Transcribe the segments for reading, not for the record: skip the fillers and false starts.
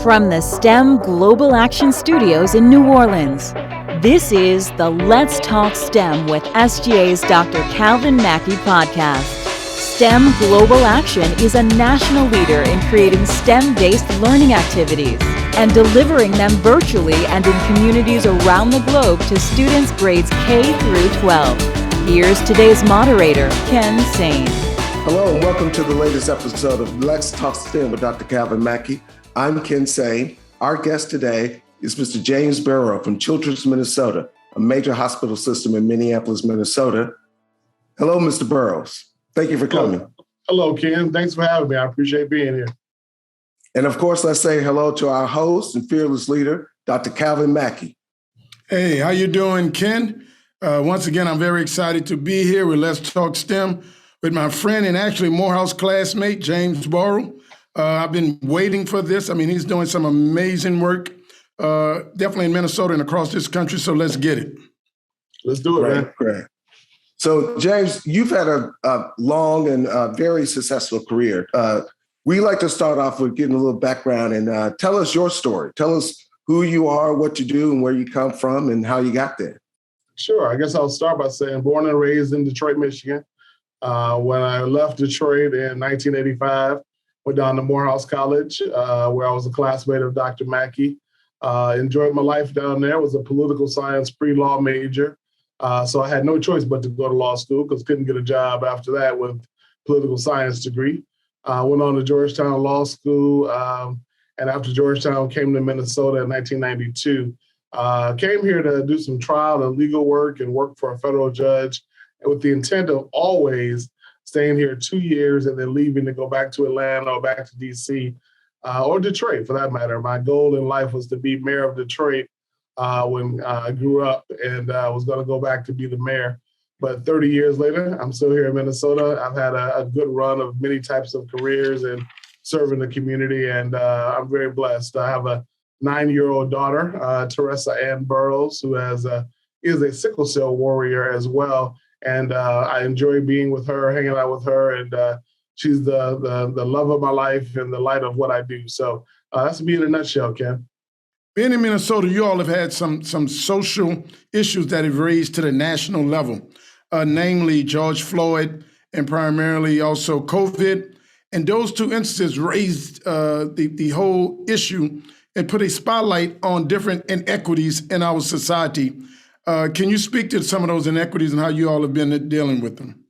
From the STEM Global Action Studios in New Orleans, this is the Let's Talk STEM with SGA's Dr. Calvin Mackie podcast. STEM Global Action is a national leader in creating STEM-based learning activities and delivering them virtually and in communities around the globe to students grades K through 12. Here's today's moderator, Ken Sane. Hello and welcome to the latest episode of Let's Talk STEM with Dr. Calvin Mackie. I'm Ken Sane. Our guest today is Mr. James Burroughs from Children's Minnesota, a major hospital system in Minneapolis, Minnesota. Hello, Mr. Burroughs. Thank you for coming. Hello, Ken. Thanks for having me. I appreciate being here. And of course, let's say hello to our host and fearless leader, Dr. Calvin Mackie. Hey, how you doing, Ken? Once again, I'm very excited to be here with Let's Talk STEM with my friend and actually Morehouse classmate, James Burroughs. I've been waiting for this. I mean, he's doing some amazing work, definitely in Minnesota and across this country, so let's get it. Let's do it, man. Great. So, James, you've had a long and very successful career. We like to start off with getting a little background and tell us your story. Tell us who you are, what you do, and where you come from, and how you got there. Sure. I guess I'll start by saying born and raised in Detroit, Michigan. When I left Detroit in 1985, went down to Morehouse College, where I was a classmate of Dr. Mackie. Enjoyed my life down there, was a political science pre-law major. So I had no choice but to go to law school because couldn't get a job after that with political science degree. Went on to Georgetown Law School, and after Georgetown, came to Minnesota in 1992. Came here to do some trial and legal work and work for a federal judge with the intent of always staying here 2 years and then leaving to go back to Atlanta or back to DC or Detroit for that matter. My goal in life was to be mayor of Detroit when I grew up and was going to go back to be the mayor. But 30 years later, I'm still here in Minnesota. I've had a good run of many types of careers and serving the community, and I'm very blessed. I have a 9-year-old daughter, Teresa Ann Burroughs, who is a sickle cell warrior as well. And I enjoy being with her, hanging out with her, and she's the love of my life and the light of what I do. So that's me in a nutshell, Ken. Being in Minnesota, you all have had some social issues that have raised to the national level, namely George Floyd and primarily also COVID. And those two instances raised the whole issue and put a spotlight on different inequities in our society. Can you speak to some of those inequities and how you all have been dealing with them?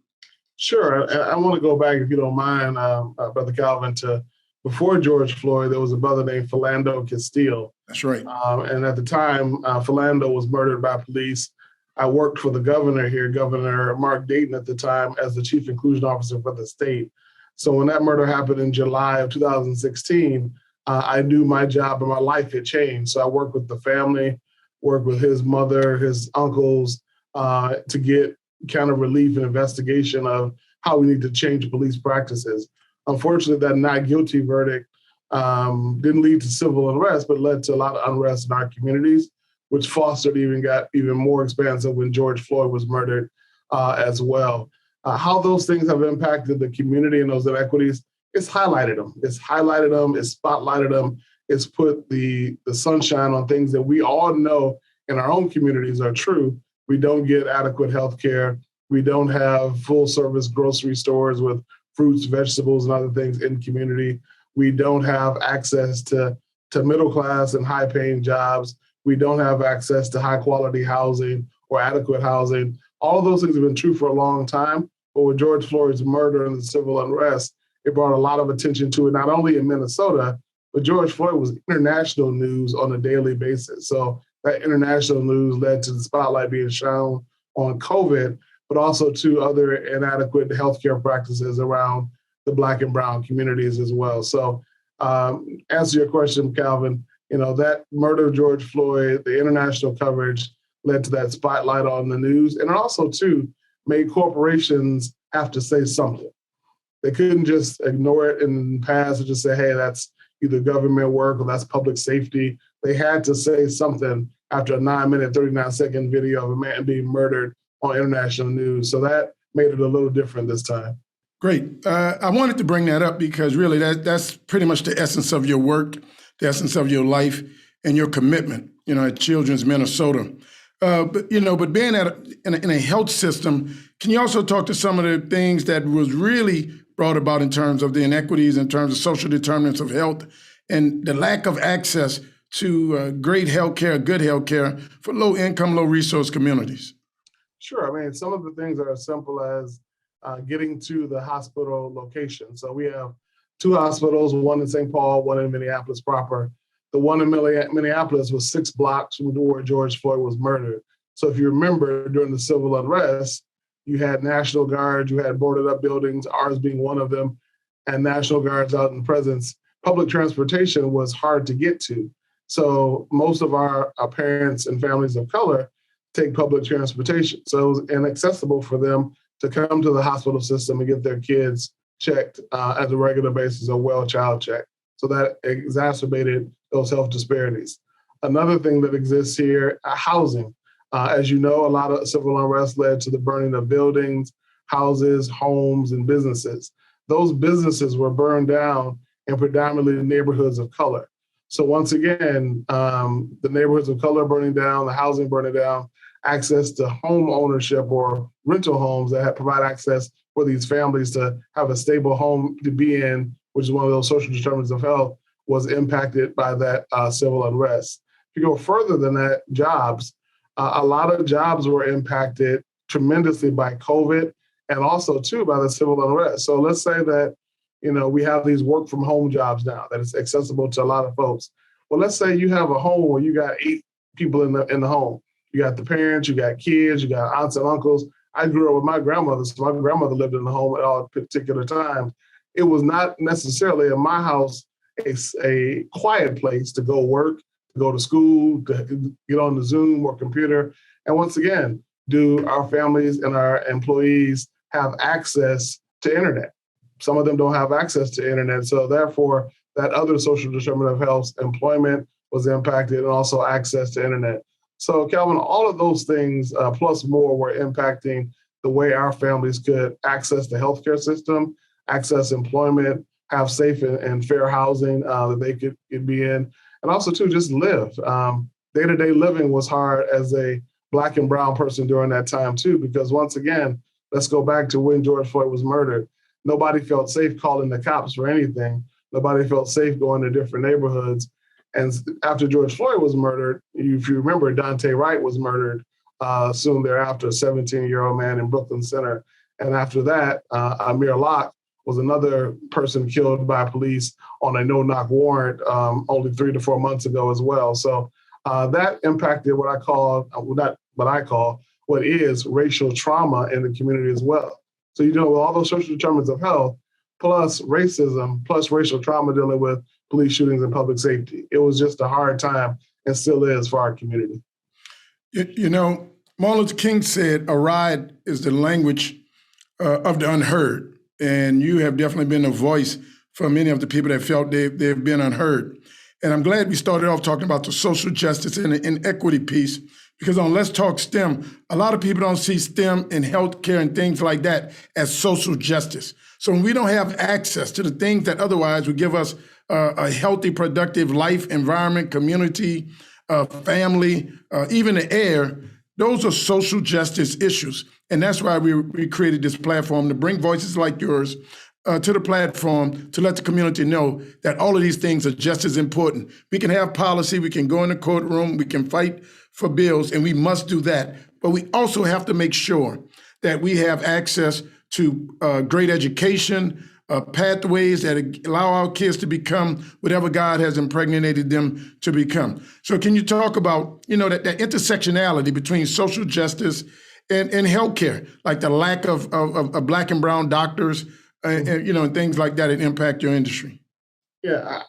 Sure. I want to go back, if you don't mind, Brother Calvin, to before George Floyd, there was a brother named Philando Castile. That's right. And at the time, Philando was murdered by police. I worked for the governor here, Governor Mark Dayton at the time, as the chief inclusion officer for the state. So when that murder happened in July of 2016, I knew my job and my life had changed. So I worked with the family, worked with his mother, his uncles, to get kind of relief and investigation of how we need to change police practices. Unfortunately, that not guilty verdict didn't lead to civil unrest, but led to a lot of unrest in our communities, which got even more expansive when George Floyd was murdered as well. How those things have impacted the community and those inequities, it's highlighted them. It's spotlighted them. It's put the sunshine on things that we all know in our own communities are true. We don't get adequate health care. We don't have full service grocery stores with fruits, vegetables, and other things in community. We don't have access to middle class and high paying jobs. We don't have access to high quality housing or adequate housing. All of those things have been true for a long time. But with George Floyd's murder and the civil unrest, it brought a lot of attention to it, not only in Minnesota, but George Floyd was international news on a daily basis. So that international news led to the spotlight being shown on COVID, but also to other inadequate healthcare practices around the Black and Brown communities as well. So answer your question, Calvin, that murder of George Floyd, the international coverage led to that spotlight on the news. And it also, too, made corporations have to say something. They couldn't just ignore it in the past and just say, hey, that's either government work or that's public safety. They had to say something after a 9-minute, 39-second video of a man being murdered on international news. So that made it a little different this time. Great. I wanted to bring that up because really that's pretty much the essence of your work, the essence of your life and your commitment, at Children's Minnesota. But being in a health system, can you also talk to some of the things that was really brought about in terms of the inequities, in terms of social determinants of health, and the lack of access to great healthcare, good healthcare for low-income, low-resource communities? Sure. I mean, some of the things are as simple as getting to the hospital location. So we have two hospitals, one in St. Paul, one in Minneapolis proper. The one in Minneapolis was 6 blocks from where George Floyd was murdered. So if you remember, during the civil unrest, you had National Guards, you had boarded up buildings, ours being one of them, and National Guards out in presence. Public transportation was hard to get to. So most of our parents and families of color take public transportation. So it was inaccessible for them to come to the hospital system and get their kids checked at a regular basis, a well child check. So that exacerbated those health disparities. Another thing that exists here, housing. As you know, a lot of civil unrest led to the burning of buildings, houses, homes, and businesses. Those businesses were burned down in predominantly neighborhoods of color. So once again, the neighborhoods of color burning down, the housing burning down, access to home ownership or rental homes that provide access for these families to have a stable home to be in, which is one of those social determinants of health, was impacted by that civil unrest. If you go further than that, jobs. A lot of jobs were impacted tremendously by COVID and also too by the civil unrest. So let's say that, we have these work from home jobs now that is accessible to a lot of folks. Well, let's say you have a home where you got 8 people in the home. You got the parents, you got kids, you got aunts and uncles. I grew up with my grandmother, so my grandmother lived in the home at all particular times. It was not necessarily in my house a quiet place to go work, to go to school, to get on the Zoom or computer. And once again, do our families and our employees have access to internet? Some of them don't have access to internet. So therefore, that other social determinant of health, employment was impacted, and also access to internet. So Calvin, all of those things plus more were impacting the way our families could access the healthcare system, access employment, have safe and fair housing that they could be in, and also too, just live. Day-to-day living was hard as a Black and brown person during that time too, because once again, let's go back to when George Floyd was murdered. Nobody felt safe calling the cops for anything. Nobody felt safe going to different neighborhoods. And after George Floyd was murdered, if you remember, Dante Wright was murdered soon thereafter, a 17-year-old man in Brooklyn Center. And after that, Amir Locke was another person killed by police on a no-knock warrant only 3 to 4 months ago as well. So that impacted what is racial trauma in the community as well. So, with all those social determinants of health, plus racism, plus racial trauma dealing with police shootings and public safety, it was just a hard time and still is for our community. Martin Luther King said, a riot is the language of the unheard. And you have definitely been a voice for many of the people that felt they've been unheard. And I'm glad we started off talking about the social justice and the inequity piece, because on Let's Talk STEM, a lot of people don't see STEM and healthcare and things like that as social justice. So when we don't have access to the things that otherwise would give us a healthy, productive life, environment, community, family, even the air, those are social justice issues. And that's why we created this platform, to bring voices like yours to the platform, to let the community know that all of these things are just as important. We can have policy, we can go in the courtroom, we can fight for bills, and we must do that. But we also have to make sure that we have access to great education, pathways that allow our kids to become whatever God has impregnated them to become. So can you talk about, that intersectionality between social justice and healthcare, like the lack of Black and brown doctors, and things like that impact your industry? Yeah,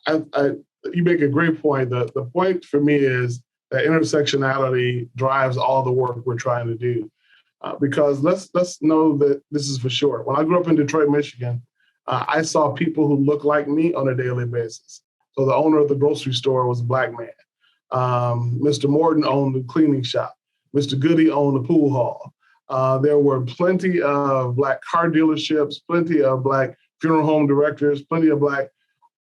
you make a great point. The point for me is that intersectionality drives all the work we're trying to do. Because let's know that this is for sure. When I grew up in Detroit, Michigan, I saw people who looked like me on a daily basis. So the owner of the grocery store was a Black man. Mr. Morton owned the cleaning shop. Mr. Goody owned the pool hall. There were plenty of Black car dealerships, plenty of Black funeral home directors, plenty of Black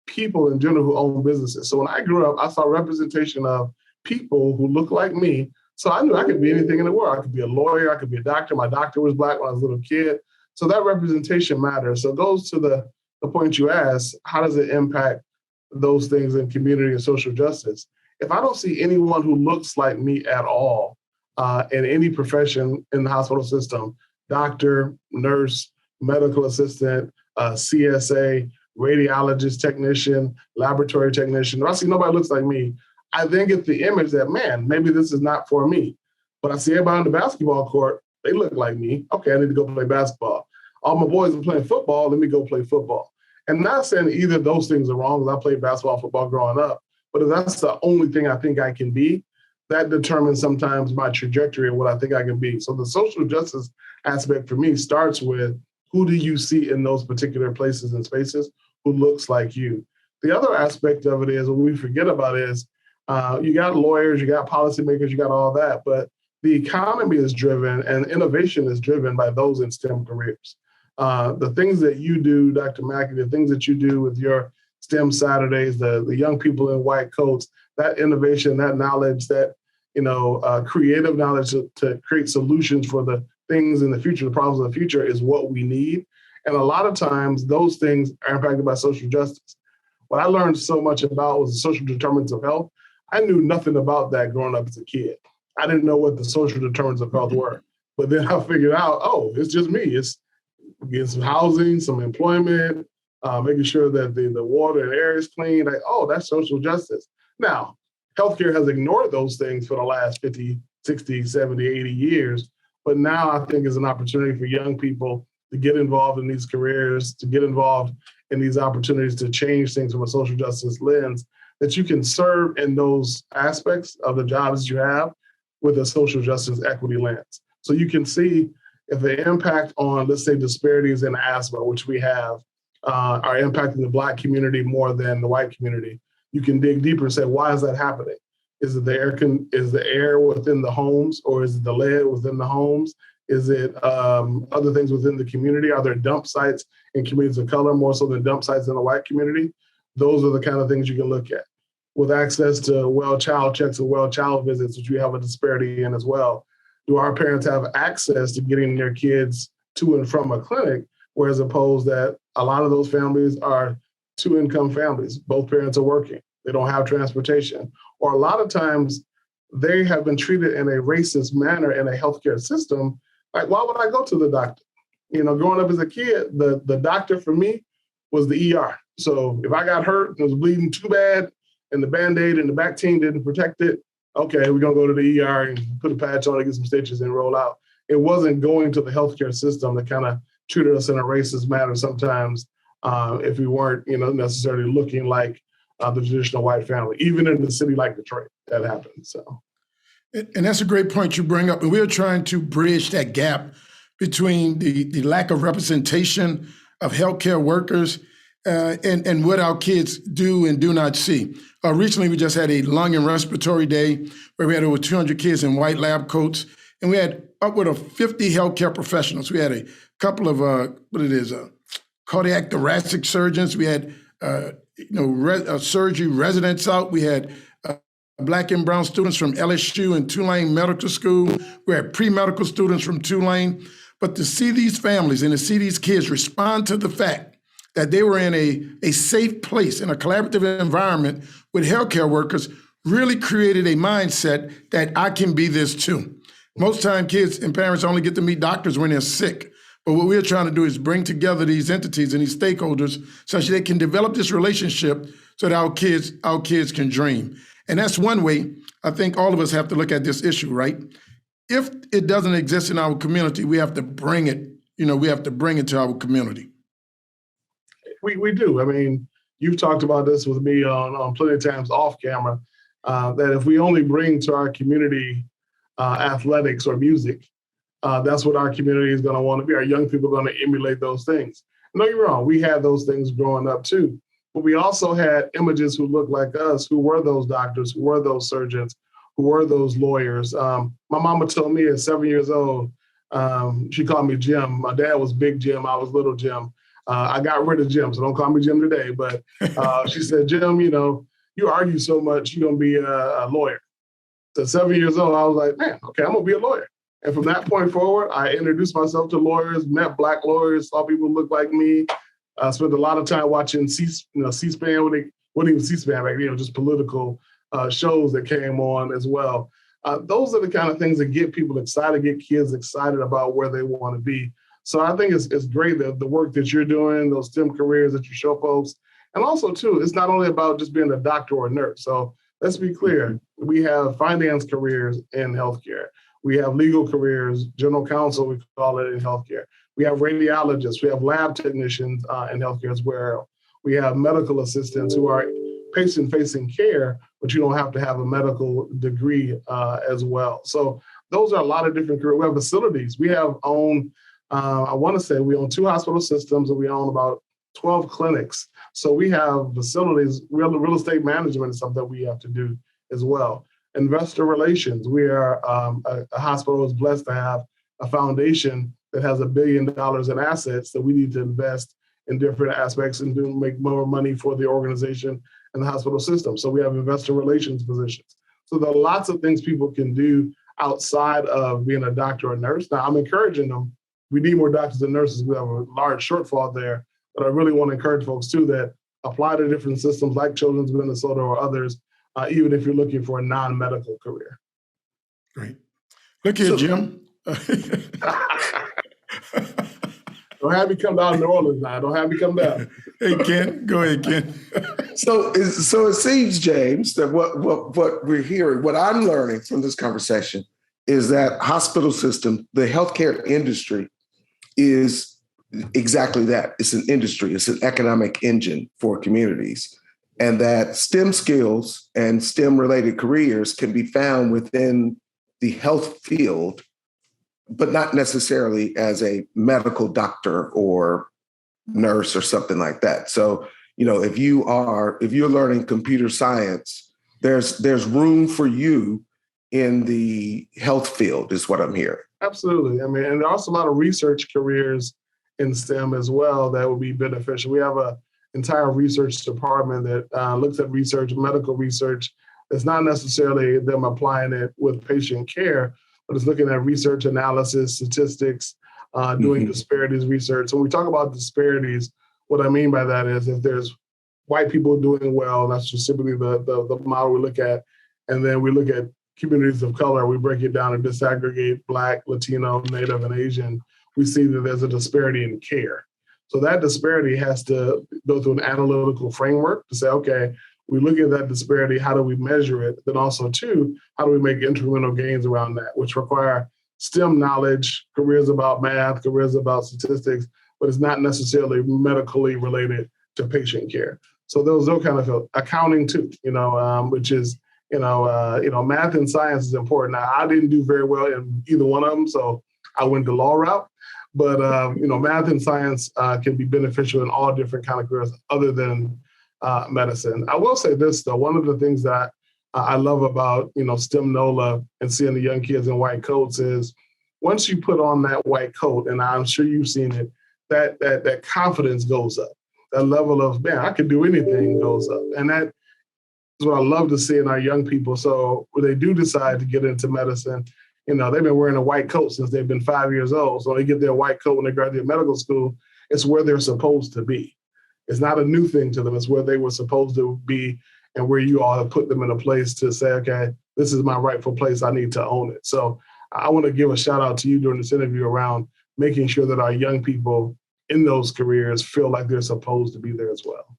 people in general who own businesses. So when I grew up, I saw representation of people who look like me. So I knew I could be anything in the world. I could be a lawyer, I could be a doctor. My doctor was Black when I was a little kid. So that representation matters. So it goes to the point you asked, how does it impact those things in community and social justice? If I don't see anyone who looks like me at all in any profession in the hospital system, doctor, nurse, medical assistant, CSA, radiologist, technician, laboratory technician, if I see nobody looks like me, I then get the image that, man, maybe this is not for me. But I see everybody on the basketball court, they look like me. Okay, I need to go play basketball. All my boys are playing football, let me go play football. And not saying either of those things are wrong, because I played basketball, football growing up. But if that's the only thing I think I can be, that determines sometimes my trajectory of what I think I can be. So the social justice aspect for me starts with, who do you see in those particular places and spaces who looks like you? The other aspect of it is, what we forget about is, you got lawyers, you got policymakers, you got all that, but the economy is driven and innovation is driven by those in STEM careers. The things that you do, Dr. Mackie, the things that you do with your STEM Saturdays, the young people in white coats, that innovation, that knowledge, that creative knowledge to create solutions for the things in the future, the problems of the future, is what we need. And a lot of times those things are impacted by social justice. What I learned so much about was the social determinants of health. I knew nothing about that growing up as a kid. I didn't know what the social determinants of health were. But then I figured out, oh, it's just me. It's getting some housing, some employment, making sure that the water and air is clean. Like, oh, that's social justice. Now, healthcare has ignored those things for the last 50, 60, 70, 80 years. But now I think is an opportunity for young people to get involved in these careers, to get involved in these opportunities to change things from a social justice lens, that you can serve in those aspects of the jobs you have with a social justice equity lens. So you can see if the impact on, let's say, disparities in asthma, which we have, are impacting the Black community more than the white community. You can dig deeper and say, why is that happening? Is it the air within the homes, or is it the lead within the homes? Is it other things within the community? Are there dump sites in communities of color more so than dump sites in the white community? Those are the kind of things you can look at. With access to well child checks and well child visits, which we have a disparity in as well. Do our parents have access to getting their kids to and from a clinic, whereas opposed that a lot of those families are two-income families. Both parents are working. They don't have transportation. Or a lot of times they have been treated in a racist manner in a healthcare system. Like, why would I go to the doctor? Growing up as a kid, the doctor for me was the ER. So if I got hurt and was bleeding too bad and the Band-Aid and the back team didn't protect it, okay, we're going to go to the ER and put a patch on and get some stitches and roll out. It wasn't going to the healthcare system that kind of treated us in a racist manner sometimes if we weren't, necessarily looking like the traditional white family. Even in the city like Detroit, that happened. So, and that's a great point you bring up. And we're trying to bridge that gap between the lack of representation of healthcare workers and what our kids do and do not see. Recently, we just had a lung and respiratory day where we had over 200 kids in white lab coats, and we had upward of 50 healthcare professionals. We had a couple of, cardiac thoracic surgeons. We had, surgery residents out. We had Black and brown students from LSU and Tulane Medical School. We had pre-medical students from Tulane. But to see these families and to see these kids respond to the fact that they were in a safe place, in a collaborative environment with healthcare workers, really created a mindset that I can be this too. Most time kids and parents only get to meet doctors when they're sick. But what we're trying to do is bring together these entities and these stakeholders such that they can develop this relationship so that our kids can dream. And that's one way I think all of us have to look at this issue, right? If it doesn't exist in our community, we have to bring it, we have to bring it to our community. We do. I mean, you've talked about this with me on plenty of times off camera, that if we only bring to our community athletics or music, that's what our community is going to want to be. Our young people are going to emulate those things. Don't get me wrong, we had those things growing up too, but we also had images who looked like us, who were those doctors, who were those surgeons, who were those lawyers. My mama told me at 7 years old, she called me Jim. My dad was Big Jim, I was Little Jim. I got rid of Jim, so don't call me Jim today. But she said, Jim, you argue so much, you're going to be a lawyer. So 7 years old, I was like, man, okay, I'm going to be a lawyer. And from that point forward, I introduced myself to lawyers, met Black lawyers, saw people who looked like me. Spent a lot of time watching C-SPAN, when they wasn't even C-SPAN back then, just political shows that came on as well. Those are the kind of things that get people excited, get kids excited about where they want to be. So I think it's great that the work that you're doing, those STEM careers that you show folks, and also too, it's not only about just being a doctor or a nurse. So let's be clear, we have finance careers in healthcare. We have legal careers, general counsel, we call it, in healthcare. We have radiologists, we have lab technicians in healthcare as well. We have medical assistants who are patient-facing care, but you don't have to have a medical degree as well. So those are a lot of different careers. We have facilities. We have I want to say we own 2 hospital systems, and we own about 12 clinics. So we have facilities, real estate management is something that we have to do as well. Investor relations. We are a hospital is blessed to have a foundation that has $1 billion in assets that we need to invest in different aspects and to make more money for the organization and the hospital system. So we have investor relations positions. So there are lots of things people can do outside of being a doctor or nurse. Now, I'm encouraging them. We need more doctors and nurses. We have a large shortfall there. But I really want to encourage folks, too, that apply to different systems like Children's Minnesota or others, even if you're looking for a non-medical career. Great. Look here, Jim. Don't have me come down to New Orleans now. Don't have me come down. Hey, Ken. Go ahead, Ken. So it seems, James, that what we're hearing, what I'm learning from this conversation is that hospital system, the healthcare industry is exactly that. It's an industry. It's an economic engine for communities. And that STEM skills and STEM-related careers can be found within the health field, but not necessarily as a medical doctor or nurse or something like that. So, if you're learning computer science, there's room for you in the health field, is what I'm hearing. Absolutely. I mean, and there are also a lot of research careers in STEM as well that would be beneficial. We have an entire research department that looks at research, medical research. It's not necessarily them applying it with patient care, but it's looking at research analysis, statistics, doing disparities research. So when we talk about disparities, what I mean by that is if there's white people doing well, that's just simply the model we look at. And then we look at communities of color, we break it down and disaggregate Black, Latino, Native, and Asian. We see that there's a disparity in care. So that disparity has to go through an analytical framework to say, okay, we look at that disparity, how do we measure it? Then also, too, how do we make incremental gains around that, which require STEM knowledge, careers about math, careers about statistics, but it's not necessarily medically related to patient care. So those kind of accounting too, which is, math and science is important. Now, I didn't do very well in either one of them, so I went the law route. But, math and science can be beneficial in all different kind of careers other than medicine. I will say this, though. One of the things that I love about, STEM Nola and seeing the young kids in white coats is once you put on that white coat, and I'm sure you've seen it, that confidence goes up. That level of, man, I can do anything goes up. And that is what I love to see in our young people. So when they do decide to get into medicine, they've been wearing a white coat since they've been 5 years old. So they get their white coat when they graduate medical school. It's where they're supposed to be. It's not a new thing to them. It's where they were supposed to be and where you all have put them in a place to say, okay, this is my rightful place. I need to own it. So I want to give a shout out to you during this interview around making sure that our young people in those careers feel like they're supposed to be there as well.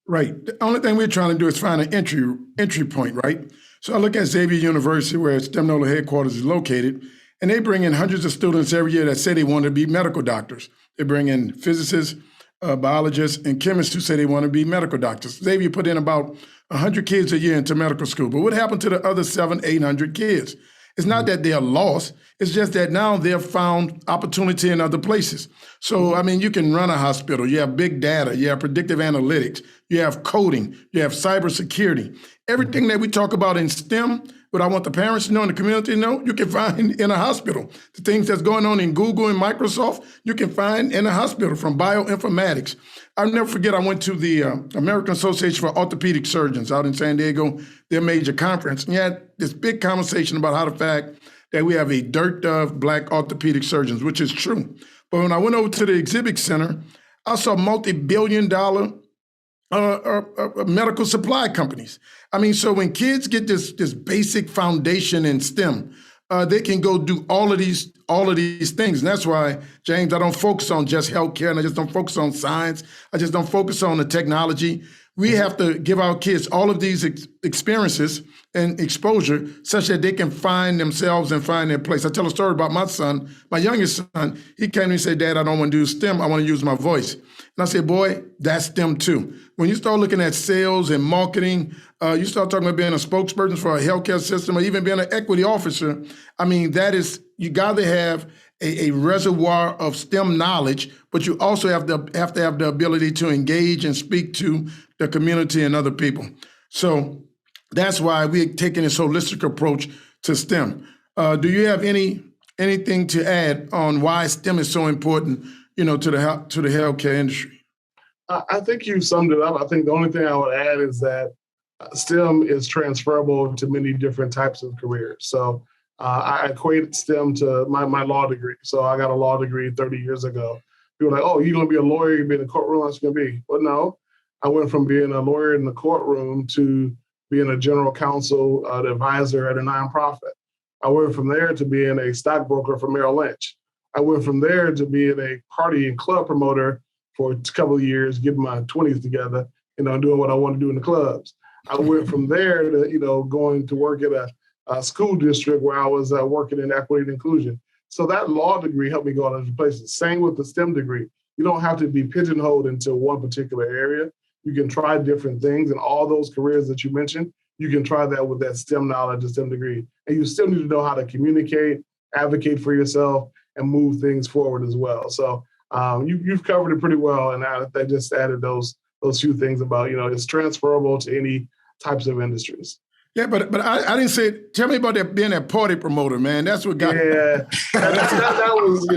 Right. The only thing we're trying to do is find an entry point, right? So I look at Xavier University, where STEM Nola headquarters is located, and they bring in hundreds of students every year that say they want to be medical doctors. They bring in physicists, biologists, and chemists who say they want to be medical doctors. Xavier put in about 100 kids a year into medical school. But what happened to the other 700-800 kids? It's not that they're lost. It's just that now they've found opportunity in other places. So, you can run a hospital. You have big data. You have predictive analytics. You have coding. You have cybersecurity. Everything that we talk about in STEM, what I want the parents to know and the community to know, you can find in a hospital. The things that's going on in Google and Microsoft, you can find in a hospital, from bioinformatics. I'll never forget, I went to the American Association for Orthopedic Surgeons out in San Diego, their major conference, and you had this big conversation about how the fact that we have a dearth of Black orthopedic surgeons, which is true. But when I went over to the exhibit center, I saw multi-billion-dollar medical supply companies. I mean, so when kids get this basic foundation in STEM, they can go do all of these things. And that's why, James, I don't focus on just healthcare, and I just don't focus on science. I just don't focus on the technology. We have to give our kids all of these experiences and exposure such that they can find themselves and find their place. I tell a story about my son, my youngest son. He came to me and said, Dad, I don't want to do STEM. I want to use my voice. And I said, boy, that's STEM too. When you start looking at sales and marketing, you start talking about being a spokesperson for a healthcare system or even being an equity officer. I mean, that is, you got to have a reservoir of STEM knowledge, but you also have to have the ability to engage and speak to the community and other people. So that's why we're taking this holistic approach to STEM. Do you have anything to add on why STEM is so important, to the healthcare industry? I think you summed it up. I think the only thing I would add is that STEM is transferable to many different types of careers. So I equate STEM to my law degree. So I got a law degree 30 years ago. People were like, oh, you're going to be a lawyer, you're going to be in the courtroom, that's going to be. Well, no, I went from being a lawyer in the courtroom to being a general counsel, advisor at a nonprofit. I went from there to being a stockbroker for Merrill Lynch. I went from there to being a party and club promoter for a couple of years, getting my 20s together, doing what I want to do in the clubs. I went from there to, going to work at a school district where I was working in equity and inclusion. So that law degree helped me go out other places. Same with the STEM degree. You don't have to be pigeonholed into one particular area. You can try different things, and all those careers that you mentioned, you can try that with that STEM knowledge and STEM degree. And you still need to know how to communicate, advocate for yourself, and move things forward as well. So you've covered it pretty well, and I just added those few things about, it's transferable to any types of industries. Yeah, but I didn't say, tell me about that being that party promoter, man. That's what got me. Yeah, that was,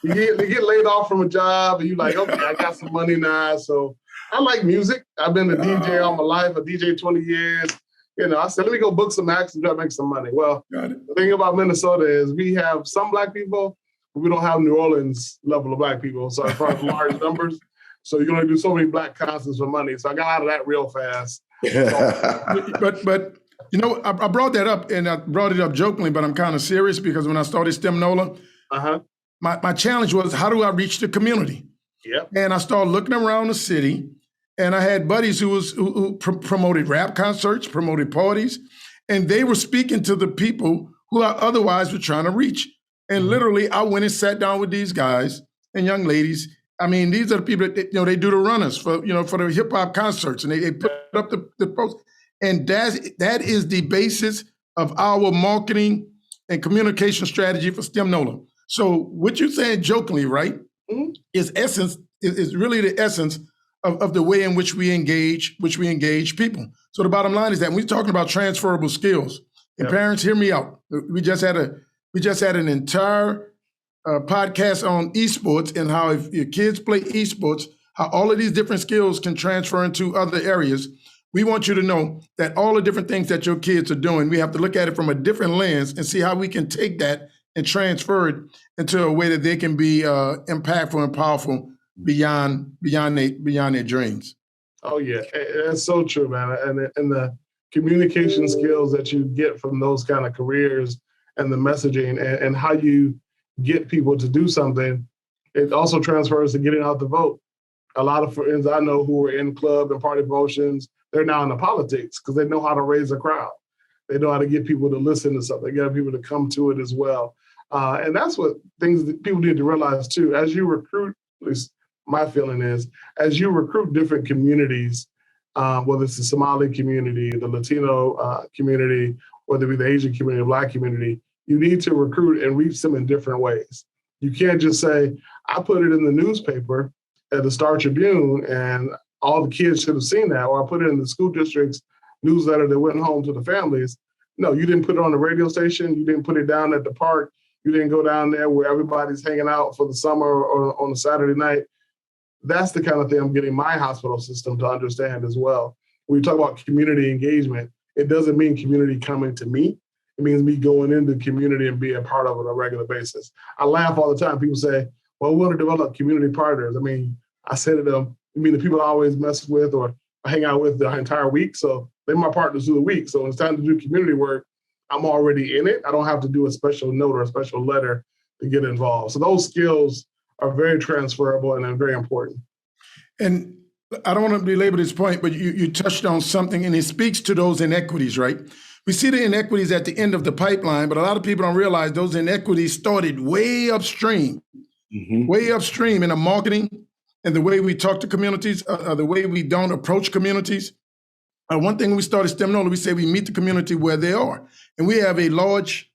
you get laid off from a job and you're like, okay, I got some money now. So I like music. I've been a DJ all my life, a DJ 20 years. I said, let me go book some acts and try to make some money. Well, the thing about Minnesota is we have some Black people, but we don't have New Orleans level of Black people. So as far as large numbers, so you can only do so many Black concerts for money. So I got out of that real fast. But I brought that up, and I brought it up jokingly, but I'm kind of serious because when I started STEM Nola, my challenge was, how do I reach the community? Yep. And I started looking around the city, and I had buddies who promoted rap concerts, promoted parties, and they were speaking to the people who I otherwise were trying to reach. And literally, I went and sat down with these guys and young ladies. I mean, these are the people that they do the runners for the hip hop concerts, and they put up the post. And that is the basis of our marketing and communication strategy for STEM Nola. So what you're saying jokingly, right, is really the essence of the way in which we engage people. So the bottom line is that when we're talking about transferable skills, and parents, hear me out. We just had an entire podcast on esports and how if your kids play esports, how all of these different skills can transfer into other areas. We want you to know that all the different things that your kids are doing, we have to look at it from a different lens and see how we can take that and transfer it into a way that they can be impactful and powerful beyond their dreams. Oh yeah, that's so true, man. And the communication skills that you get from those kind of careers and the messaging and how you get people to do something, it also transfers to getting out the vote. A lot of friends I know who are in club and party promotions, they're now into politics because they know how to raise a crowd. They know how to get people to listen to something, get people to come to it as well. And that's what things that people need to realize too. As you recruit, at least my feeling is, as you recruit different communities, whether it's the Somali community, the Latino community, whether it be the Asian community, Black community, you need to recruit and reach them in different ways. You can't just say, I put it in the newspaper at the Star Tribune and all the kids should have seen that, or I put it in the school district's newsletter that went home to the families. No, you didn't put it on the radio station. You didn't put it down at the park. You didn't go down there where everybody's hanging out for the summer or on a Saturday night. That's the kind of thing I'm getting my hospital system to understand as well. When we talk about community engagement, it doesn't mean community coming to me. It means me going into the community and being a part of it on a regular basis. I laugh all the time. People say, well, we want to develop community partners. I mean, I say to them, you mean the people I always mess with or hang out with the entire week? So they're my partners through the week. So when it's time to do community work, I'm already in it. I don't have to do a special note or a special letter to get involved. So those skills are very transferable and they're very important. And I don't want to belabor this point, but you touched on something, and it speaks to those inequities, right? We see the inequities at the end of the pipeline, but a lot of people don't realize those inequities started way upstream, way upstream in the marketing and the way we talk to communities, the way we don't approach communities. One thing we started STEM Nola, we say we meet the community where they are. And we have a large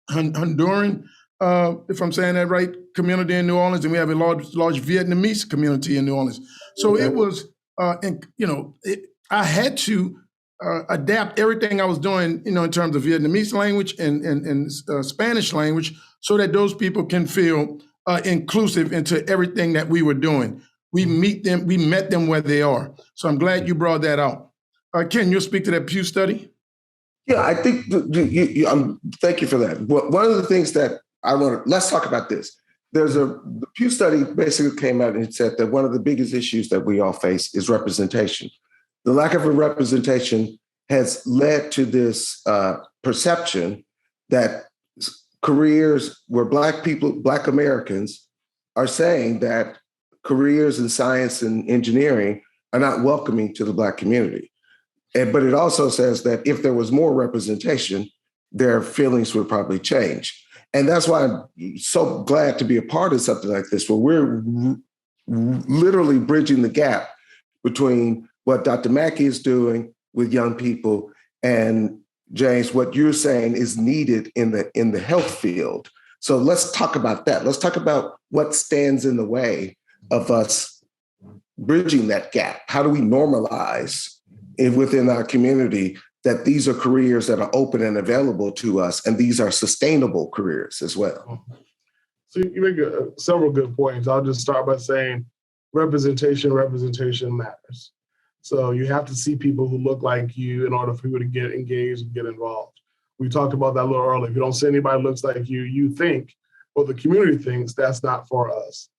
Honduran, if I'm saying that right, community in New Orleans, and we have a large Vietnamese community in New Orleans. So it was, I had to adapt everything I was doing, in terms of Vietnamese language and Spanish language, so that those people can feel inclusive into everything that we were doing. We met them where they are. So I'm glad you brought that out. Ken, you'll speak to that Pew study? Yeah, I think thank you for that. One of the things that let's talk about this. The Pew study basically came out and said that one of the biggest issues that we all face is representation. The lack of a representation has led to this perception that careers where Black Americans are saying that careers in science and engineering are not welcoming to the Black community. But it also says that if there was more representation, their feelings would probably change. And that's why I'm so glad to be a part of something like this, where we're literally bridging the gap between what Dr. Mackie is doing with young people and, James, what you're saying is needed in the health field. So let's talk about that. Let's talk about what stands in the way of us bridging that gap. How do we normalize within our community that these are careers that are open and available to us, and these are sustainable careers as well? So you make several good points. I'll just start by saying representation matters. So you have to see people who look like you in order for you to get engaged and get involved. We talked about that a little earlier. If you don't see anybody who looks like you think, or the community thinks, that's not for us.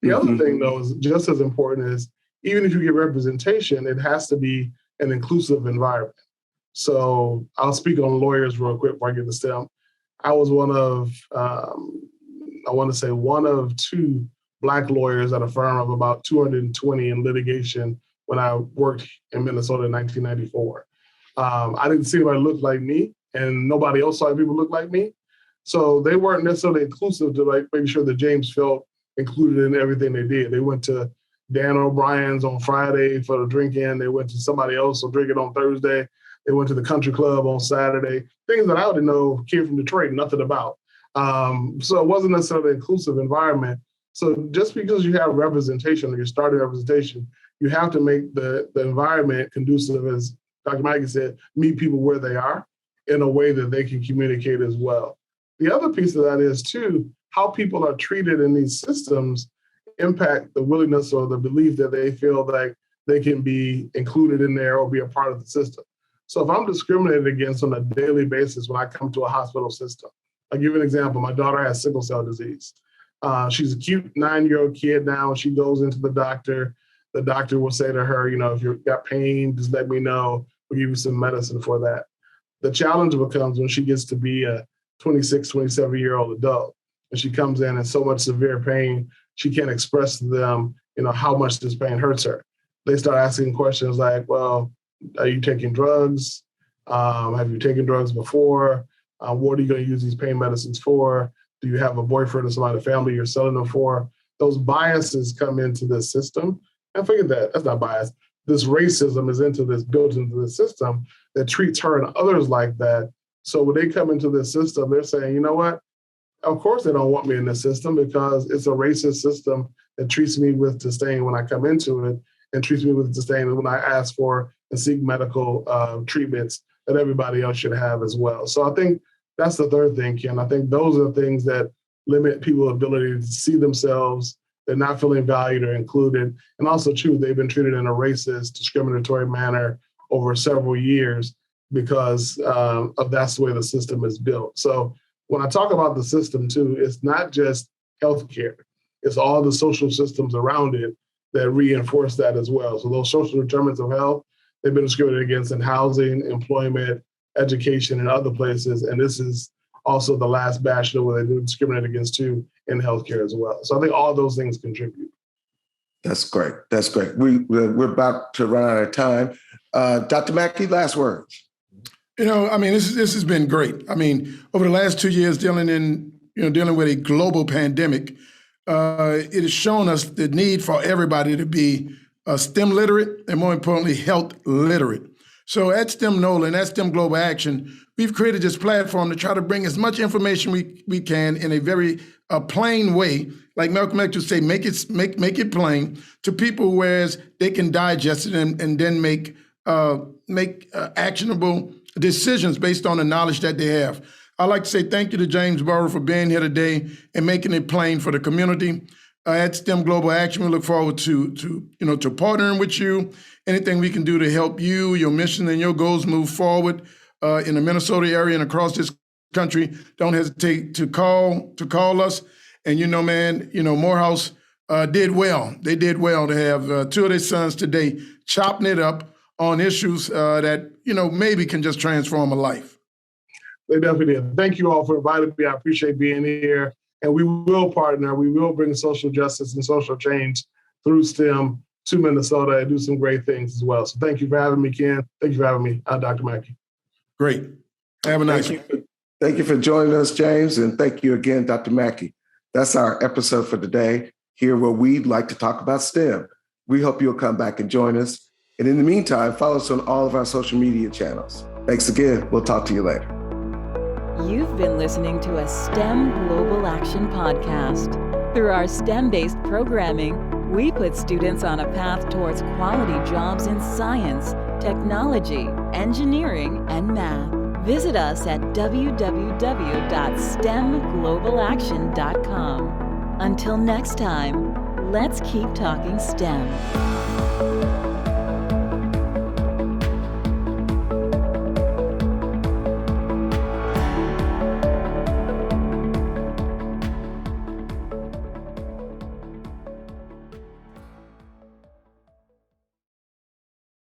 The other thing, though, is just as important is even if you get representation, it has to be an inclusive environment. So I'll speak on lawyers real quick before I get to STEM. I was one of two Black lawyers at a firm of about 220 in litigation when I worked in Minnesota in 1994. I didn't see anybody look like me, and nobody else saw people look like me. So they weren't necessarily inclusive to making sure that James felt included in everything they did. They went to Dan O'Brien's on Friday for the drink-in. They went to somebody else for drinking on Thursday. They went to the country club on Saturday. Things that I didn't know, kid from Detroit, nothing about. So it wasn't necessarily an inclusive environment. So just because you have representation or you're starting representation, you have to make the environment conducive, as Dr. Mackie said, meet people where they are in a way that they can communicate as well. The other piece of that is, too, how people are treated in these systems impact the willingness or the belief that they feel like they can be included in there or be a part of the system. So if I'm discriminated against on a daily basis when I come to a hospital system, I'll give you an example. My daughter has sickle cell disease. She's a cute 9-year-old kid now. When she goes into the doctor will say to her, if you've got pain, just let me know. We'll give you some medicine for that. The challenge becomes when she gets to be a 26, 27-year-old adult, and she comes in so much severe pain, she can't express to them, how much this pain hurts her. They start asking questions like, well, are you taking drugs? Have you taken drugs before? What are you going to use these pain medicines for? Do you have a boyfriend or somebody in the family you're selling them for? Those biases come into the system. And forget that, that's not bias. This racism is built into the system that treats her and others like that. So when they come into this system, they're saying, you know what? Of course they don't want me in this system because it's a racist system that treats me with disdain when I come into it and treats me with disdain when I ask for and seek medical treatments that everybody else should have as well. So I think that's the third thing, Ken. I think those are the things that limit people's ability to see themselves. They're not feeling valued or included. And also, too, they've been treated in a racist, discriminatory manner over several years because of that's the way the system is built. So when I talk about the system, too, it's not just healthcare. It's all the social systems around it that reinforce that as well. So those social determinants of health, they've been discriminated against in housing, employment, education, and other places. And this is also the last bastion where they do discriminate against too in healthcare as well. So I think all those things contribute. That's great. That's great. We're about to run out of time. Dr. Mackie, last words. This has been great. Over the last 2 years dealing with a global pandemic, it has shown us the need for everybody to be STEM literate and, more importantly, health literate. So at STEM Nola and at STEM Global Action, we've created this platform to try to bring as much information we can in a very plain way, like Malcolm X would say, make it plain to people, whereas they can digest it and then make actionable decisions based on the knowledge that they have. I'd like to say thank you to James Burroughs for being here today and making it plain for the community. At STEM Global Action, we look forward to partnering with you. Anything we can do to help you, your mission, and your goals move forward in the Minnesota area and across this country, don't hesitate to call us. And Morehouse did well. They did well to have two of their sons today chopping it up on issues that maybe can just transform a life. They definitely did. Thank you all for inviting me. I appreciate being here. And we will partner. We will bring social justice and social change through STEM to Minnesota and do some great things as well. So thank you for having me, Ken. Thank you for having me, Dr. Mackie. Great. Have a nice one. Thank you for joining us, James. And thank you again, Dr. Mackie. That's our episode for today, here where we'd like to talk about STEM. We hope you'll come back and join us. And in the meantime, follow us on all of our social media channels. Thanks again. We'll talk to you later. You've been listening to a STEM Global Action podcast. Through our STEM-based programming, we put students on a path towards quality jobs in science, technology, engineering, and math. Visit us at www.stemglobalaction.com. Until next time, let's keep talking STEM.